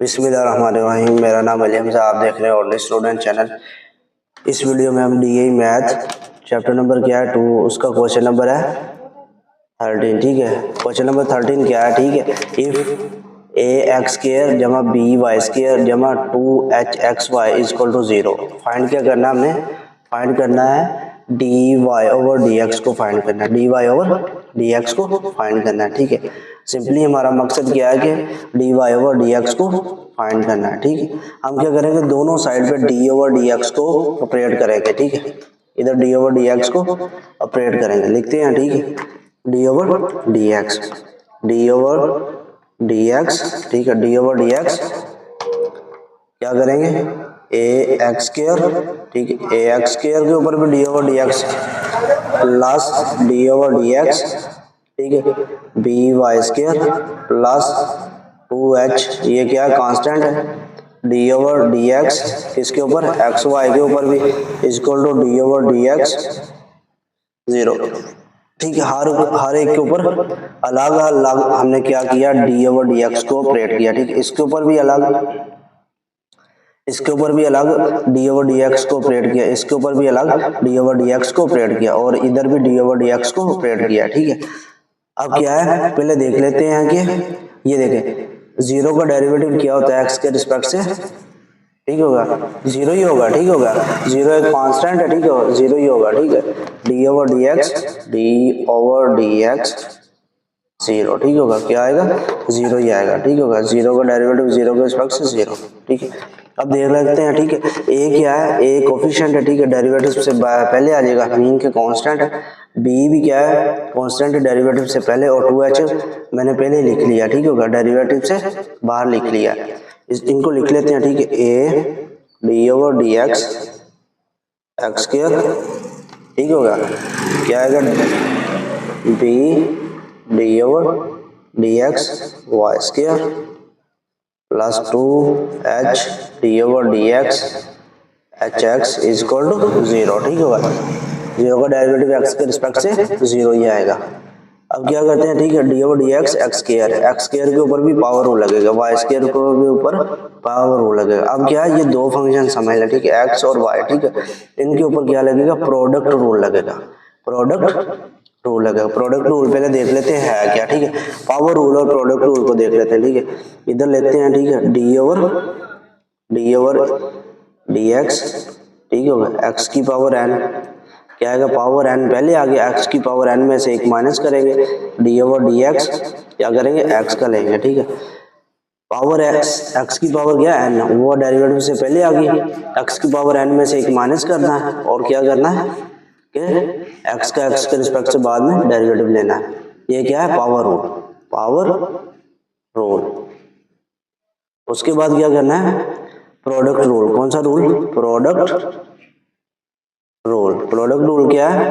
बिस्मिल्लाहिर्रहमानिर्रहीम। मेरा नाम अली हमजा, आप देख रहे हैं ओनली स्टूडेंट चैनल। इस वीडियो में हम डी मैथ चैप्टर नंबर क्या है 2, उसका क्वेश्चन नंबर है 13। ठीक है, क्वेश्चन नंबर 13 क्या है? ठीक है, इफ ए एक्स स्क्वायर जमा बी वाई स्क्वायर जमा 2h(xy) इक्वल टू 0। फाइंड क्या करना है हमने? फाइंड करना है D Y over D X को फाइंड करना है, D Y over D X को फाइंड करना है। ठीक है, सिंपली हमारा मकसद क्या है कि D Y over D X को फाइंड करना है। ठीक है, हम क्या करेंगे, दोनों साइड पे डी ओवर डी एक्स को ऑपरेट करेंगे। ठीक है, इधर डी ओवर डी एक्स को ऑपरेट करेंगे, लिखते हैं। ठीक है, D over D X, D over D X. ठीक है, डी ओवर डी एक्स क्या करेंगे, ए एक्स स्क्वायर। ठीक है, ए एक्स स्क्वायर के ऊपर भी D over D x plus D over D X. ठीक है, B Y square plus 2h, ये क्या है, कांस्टेंट है, डी ओवर डी एक्स किसके ऊपर, एक्स वाई के ऊपर भी, equal to D over D X 0। ठीक है, हर एक के ऊपर अलग अलग हमने क्या किया, डी ओवर डी एक्स को ऑपरेट किया। ठीक है, इसके ऊपर भी अलग, इसके ऊपर भी अलग डी ओवर डी एक्स को ऑपरेट किया, इसके ऊपर भी अलग डी ओवर डी एक्स को ऑपरेट किया, और इधर भी डी ओवर डी एक्स को ऑपरेट किया। ठीक है, अब क्या है, पहले देख लेते हैं कि ये देखें 0 का डेरिवेटिव क्या होता है एक्स के रिस्पेक्ट से। ठीक होगा, 0 ही होगा। ठीक होगा, 0 एक कांस्टेंट है। ठीक है, 0 ही होगा। ठीक है, D over D X, D over D X 0। ठीक होगा, क्या आएगा, 0 ही आएगा। ठीक होगा, 0 का डेरिवेटिव 0 के रिस्पेक्ट से 0। ठीक है, अब देख लेते हैं। ठीक है, ए क्या है, ए कोफिशिएंट है। ठीक है, डेरिवेटिव से पहले आ जाएगा, मीन के कांस्टेंट है। बी भी क्या है, कांस्टेंट है, डेरिवेटिव से पहले, और 2h मैंने पहले लिख लिया। ठीक होगा, डेरिवेटिव से बाहर लिख लिया, इनको लिख लेते हैं। ठीक है, A D over D X X square. ठीक होगा, क्या आएगा, B D over D X Y square plus 2h D over D X H X equal to 0। ठीक होगा, 0 का डेरिवेटिव एक्स के रिस्पेक्ट से 0 ही आएगा। अब क्या करते हैं, ठीक है, D over D X X square के ऊपर भी पावर रूल लगेगा, वाई स्क्वायर के ऊपर पावर रूल लगेगा। अब क्या है, ये दो फंक्शन समझ लें। ठीक है, एक्स और वाई। ठीक है, इनके ऊपर क्या लगेगा, प्रोडक्ट रूल लगेगा, प्रोडक्ट रूल लगेगा। प्रोडक्ट रूल पहले देख लेते हैं क्या। ठीक है, पावर रूल और प्रोडक्ट रूल को देख लेते हैं। ठीक है, इधर लेते हैं। ठीक है, डी ओवर डी एक्स। ठीक होगा, एक्स की पावर एन, क्या आएगा, पावर एन पहले आ गया, एक्स की पावर एन में से एक माइनस करेंगे, डी ओवर डी एक्स क्या करेंगे, एक्स का लेंगे। ठीक है, पावर एक्स की पावर क्या है, एन, वो डेरिवेटिव से पहले आ गई, एक्स की पावर एन में से एक माइनस करना है, और क्या करना है कि एक्स के रिस्पेक्ट से बाद में डेरिवेटिव लेना है। ये क्या है, पावर रूल, पावर रूल। उसके बाद क्या करना है, प्रोडक्ट रूल। कौन सा rule, product rule. Product rule क्या है,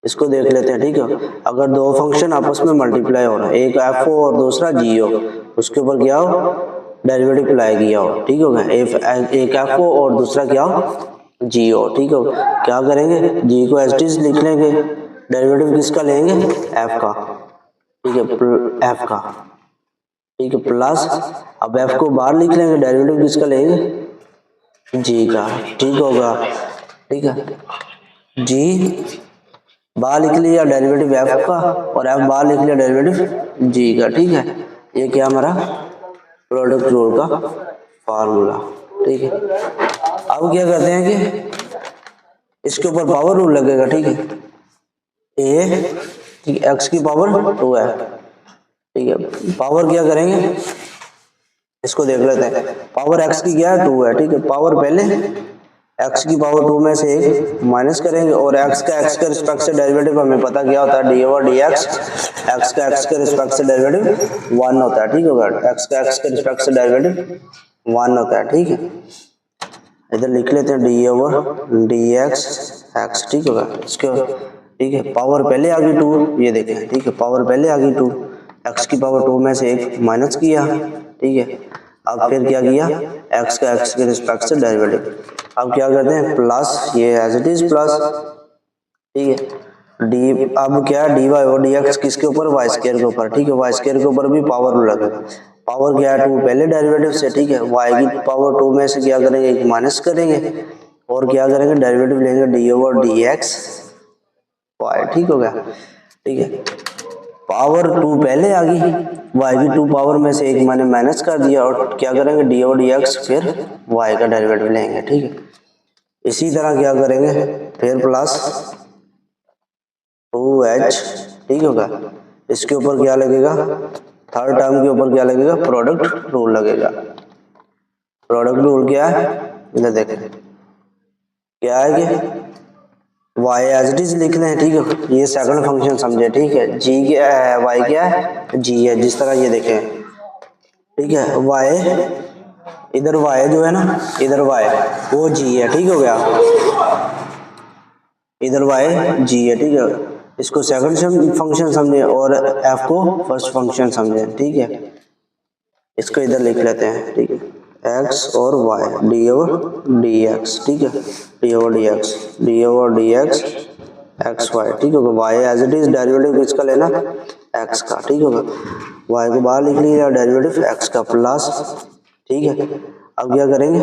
इसको देख लेते हैं। ठीक है, अगर दो फंक्शन आपस में मल्टीप्लाई हो रहा है, एक एफ हो और दूसरा जी हो, उसके ऊपर क्या हो, डेरिवेटिव अप्लाई किया हो। ठीक होगा, एक एफ हो और दूसरा क्या हो, जी हो। ठीक हो, क्या करेंगे, जी को एज इट इज लिख लेंगे, डेरिवेटिव किसका लेंगे, एफ का। ठीक है, एफ का। ठीक है, प्लस अब एफ को बाहर लिख लेंगे, डेरिवेटिव किसका लेंगे, जी का। ठीक होगा, ठीक है, जी बाहर लिख लिया डेरिवेटिव एफ का, और एफ बाहर लिख लिया डेरिवेटिव जी का। ठीक है, ये क्या हमारा प्रोडक्ट रूल का फार्मूला। ठीक है, अब क्या करते हैं कि इसके ऊपर पावर रूल लगेगा। ठीक है, ए, ठीक, एक्स की पावर 2 है। ठीक है, पावर क्या करेंगे, इसको देख लेते हैं, पावर एक्स की क्या है, 2 है। ठीक है, पावर पहले एक्स की पावर 2 में से एक माइनस करेंगे, और एक्स के रिस्पेक्ट से डेरिवेटिव हमें पता क्या होता है, D over D X, x के रिस्पेक्ट से डेरिवेटिव 1 होता है। ठीक होगा, एक्स के रिस्पेक्ट से डेरिवेटिव 1 होता है। ठीक है, इधर लिख लेते हैं D over D X x. ठीक होगा, इसके, ठीक है, पावर पहले आ गई 2, ये देखें। ठीक है, पावर पहले आ गई 2, एक्स की पावर 2 में से एक माइनस किया। ठीक है, अब फिर क्या किया, एक्स के रिस्पेक्ट से डेरिवेटिव। अब क्या करते हैं, प्लस, ये एज इट इज प्लस। ठीक है, डी, अब क्या, डी वाई और डी एक्स किसके ऊपर, वाई स्क्वायर के ऊपर। ठीक है, वाई स्क्वायर के ऊपर भी पावर रूल लगेगा, पावर क्या है 2 पहले डेरिवेटिव से, ठीक है। y की पावर 2 में से क्या करेंगे, एक माइनस करेंगे और क्या करेंगे, डेरिवेटिव लेंगे D over D X Y, ठीक हो गया, ठीक है। पावर 2 पहले आ गई, y की 2 पावर में से एक मैंने माइनस कर दिया और क्या करेंगे डी ओवर डी एक्स, फिर y का डेरिवेटिव लेंगे, ठीक है। इसी तरह क्या करेंगे फिर प्लस 2h, ठीक होगा। इसके ऊपर क्या लगेगा, थर्ड टर्म के ऊपर क्या लगेगा, प्रोडक्ट रूल लगेगा। प्रोडक्ट रूल क्या है, इधर देखें क्या है कि y एज इट इज लिख लें, ठीक है। ये सेकंड फंक्शन समझे, ठीक है। g क्या है, y क्या है, g है, जिस तरह ये देखें, ठीक है। y इधर y जो है ना, इधर y वो g है, ठीक हो गया। इधर y g है, ठीक है। इसको सेकंड फंक्शन समझे और f को फर्स्ट फंक्शन समझे, ठीक है। इसको इधर लिख लेते हैं, ठीक है। x और y D over D X, ठीक है। D over D X, D over D X X Y, ठीक होगा। y as it is derivative किसका लेना, x का, ठीक होगा। y को बाहर लिख लिया, डेरिवेटिव x का प्लस, ठीक है। अब क्या करेंगे,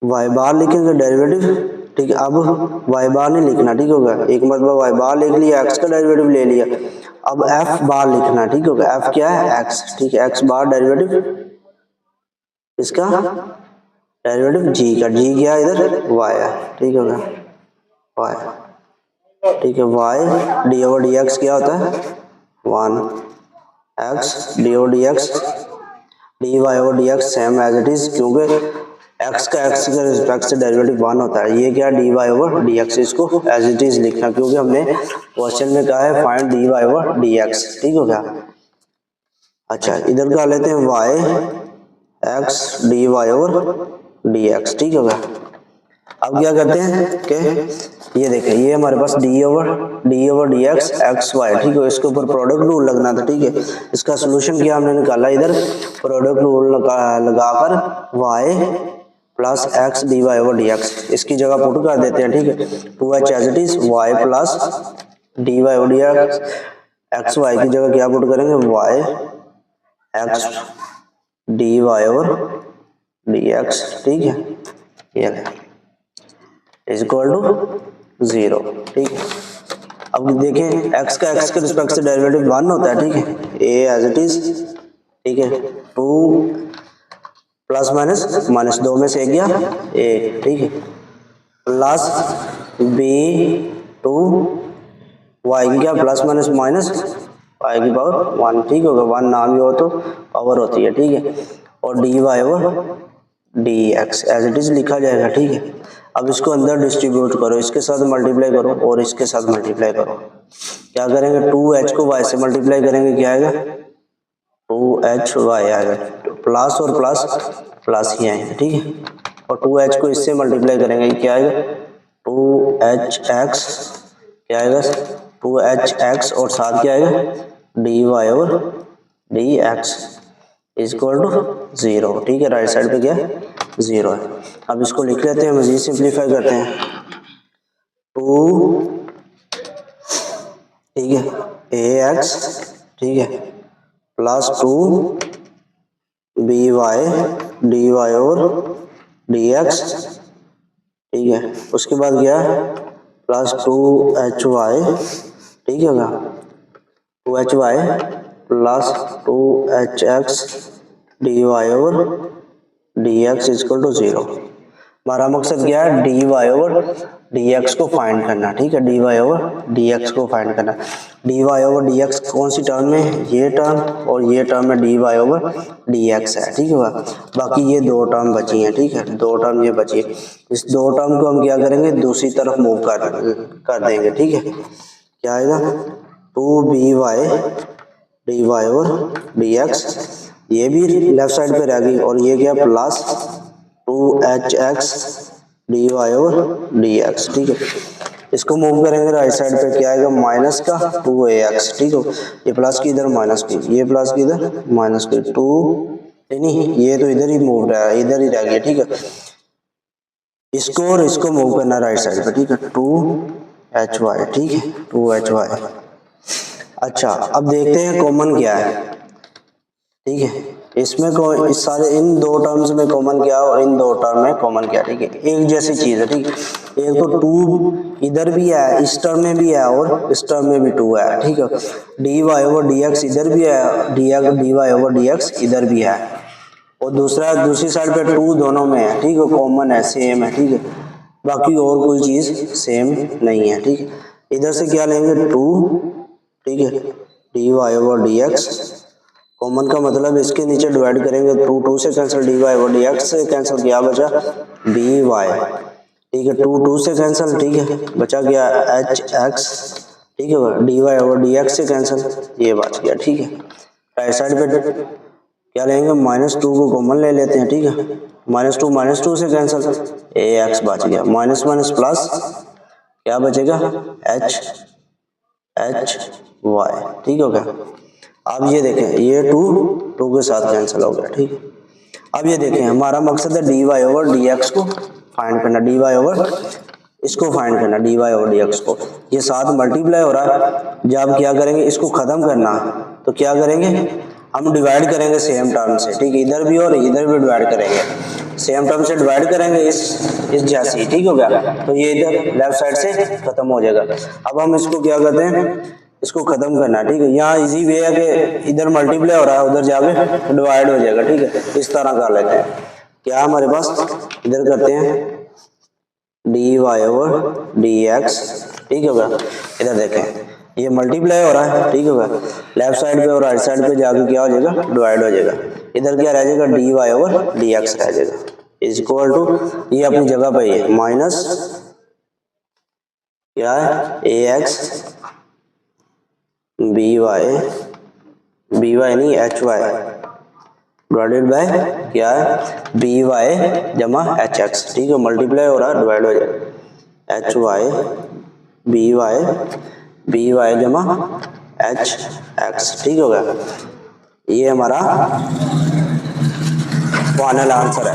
y बाहर लिखेंगे डेरिवेटिव, ठीक है। अब y बार नहीं लिखना, ठीक होगा। एक मतलब y बार लिख लिया, x का डेरिवेटिव ले लिया। अब f बार लिखना, ठीक होगा। f क्या है, x, ठीक है। x बार डेरिवेटिव इसका डेरिवेटिव g का, g क्या है इधर, y है, ठीक होगा, y, ठीक है। y D over D X क्या होता है 1, x D over D X, D Y over D X same as it is, क्योंकि x का x के रिस्पेक्ट से डेरिवेटिव 1 होता है। ये क्या D Y over D X, इसको एज इट इज लिखना, क्योंकि हमने क्वेश्चन में कहा है find D Y over D X, ठीक हो गया। अच्छा, इधर का लेते हैं y x D Y over D X, ठीक हो गया। अब क्या करते हैं कि ये देखें, ये हमारे पास D over D X X Y, ठीक है। इसके ऊपर प्रोडक्ट रूल लगना था, ठीक है। इसका सोल्यूशन क्या हमने निकाला, इधर प्रोडक्ट रूल लगाकर y plus X D Y over D X, इसकी जगह पुट कर देते हैं, ठीक है। 2h as it is, y plus D Y over D X, X Y की जगह क्या पुट करेंगे, y X D Y over D X, ठीक है। ये इज इक्वल टू 0, ठीक है। अब देखें x का x के रिस्पेक्ट से डेरिवेटिव 1 होता है, ठीक है। a एज इट इज, ठीक है। 2 प्लस माइनस माइनस 2 में से गया a, ठीक है, प्लस b 2 y की क्या प्लस माइनस माइनस y की पावर 1, ठीक होगा। 1 नाम ही हो तो पावर होती है, ठीक है। और D Y over D X as it is लिखा जाएगा, ठीक है। अब इसको अंदर डिस्ट्रीब्यूट करो, इसके साथ मल्टीप्लाई करो और इसके साथ मल्टीप्लाई करो। क्या करेंगे, 2h को y से मल्टीप्लाई करेंगे, क्या आएगा 2hy आएगा, प्लस और प्लस प्लस ही आएंगे, ठीक है। और 2h को इससे मल्टीप्लाई करेंगे, क्या आएगा 2hx, क्या आएगा 2hx और साथ क्या आएगा dy over dx is equal to 0, ठीक है। राइट साइड पे क्या 0 है। अब इसको लिख लेते हैं, मजीद सिंप्लीफाई करते हैं। 2, ठीक है, ax, ठीक है, प्लस 2 by dy और dx, ठीक है। उसके बाद क्या प्लस 2hy, ठीक है, 2hy plus 2hx dy over dx is equal to 0। हमारा मकसद क्या है, dy ओवर dx को फाइंड करना, ठीक है। dy ओवर dx को फाइंड करना। dy ओवर dx कौन सी टर्म में, ये टर्म और ये टर्म में dy ओवर dx है, ठीक है। बाकी ये 2 टर्म बची हैं, ठीक है, 2 टर्म ये बची है। इस 2 टर्म को हम क्या करेंगे, दूसरी तरफ मूव कर देंगे, ठीक है। क्या आएगा 2by dy ओवर dx, ये भी लेफ्ट साइड पे रह गई और ये क्या plus 2hx dy over dx, ठीक है। इसको मूव करेंगे राइट साइड पे, क्या आएगा माइनस का 2ax, ठीक है। ये प्लस की इधर माइनस की, ये प्लस की इधर माइनस की 2, नहीं ये तो इधर ही मूव रहा है, इधर ही रह गया, ठीक है। इसको और इसको मूव करना राइट साइड पे, ठीक है, 2hy, ठीक है, 2hy। अच्छा, अब देखते हैं कॉमन क्या है, ठीक है। इसमें इस सारे इन दो टर्म्स में कॉमन क्या और इन दो टर्म में कॉमन क्या, ठीक है, एक जैसी चीज है, ठीक है। एक तो 2 इधर भी है, इस टर्म में भी है और इस टर्म में भी 2 है, ठीक है। dy ओवर dx इधर भी है, dy ओवर dx इधर भी है, और दूसरी साइड पे 2 दोनों में है, ठीक है, कॉमन है, सेम है, ठीक है। बाकी और कोई चीज सेम नहीं है, ठीक है। इधर से क्या लेंगे 2, ठीक है, dy ओवर dx कॉमन का मतलब इसके नीचे डिवाइड करेंगे, 2 से कैंसिल, dy ओवर dx से कैंसिल, क्या बचा dy, ठीक है, 2 से कैंसिल, ठीक है, बचा गया hx, ठीक है, dy ओवर dx से कैंसिल, ये बच गया, ठीक है। राइट साइड पे क्या लेंगे, -2 को कॉमन ले लेते हैं, ठीक है, -2 से कैंसिल, ax बच गया, माइनस माइनस प्लस क्या बचेगा h y, ठीक हो गया। अब ये देखें, ये 2 के साथ कैंसिल हो गया, ठीक है। अब ये देखें, हमारा मकसद है dy ओवर dx को फाइंड करना, dy ओवर इसको फाइंड करना, dy ओवर dx को। ये साथ मल्टीप्लाई हो रहा है, जब क्या करेंगे इसको खत्म करना, तो क्या करेंगे हम डिवाइड करेंगे सेम टर्म से, ठीक है, इधर भी और इधर भी डिवाइड करेंगे, सेम टर्म से डिवाइड करेंगे इस जैसी, ठीक हो गया। तो ये इधर लेफ्ट साइड से खत्म हो जाएगा। अब हम इसको क्या करते हैं, इसको खत्म करना, ठीक है। यहाँ इजी वे है कि इधर मल्टीप्लाई हो रहा है, उधर जाके डिवाइड हो जाएगा, ठीक है, इस तरह कर लेते हैं। क्या हमारे पास इधर करते हैं dy ओवर dx, ठीक होगा। इधर देखें ये मल्टीप्लाई हो रहा है, ठीक होगा, लेफ्ट साइड पे और राइट साइड पे जाके क्या हो जाएगा डिवाइड हो जाएगा। इधर क्या रह जाएगा dy ओवर dx रह जाएगा, इज इक्वल टू, ये अपनी जगह पे है, माइनस क्या है ax by नहीं hy डिवाइडेड बाय क्या है by जमा hx, ठीक है, मल्टीप्लाई हो रहा है, डिवाइड हो जाएगा hy by जमा hx, ठीक हो गया। ये हमारा फाइनल आंसर है।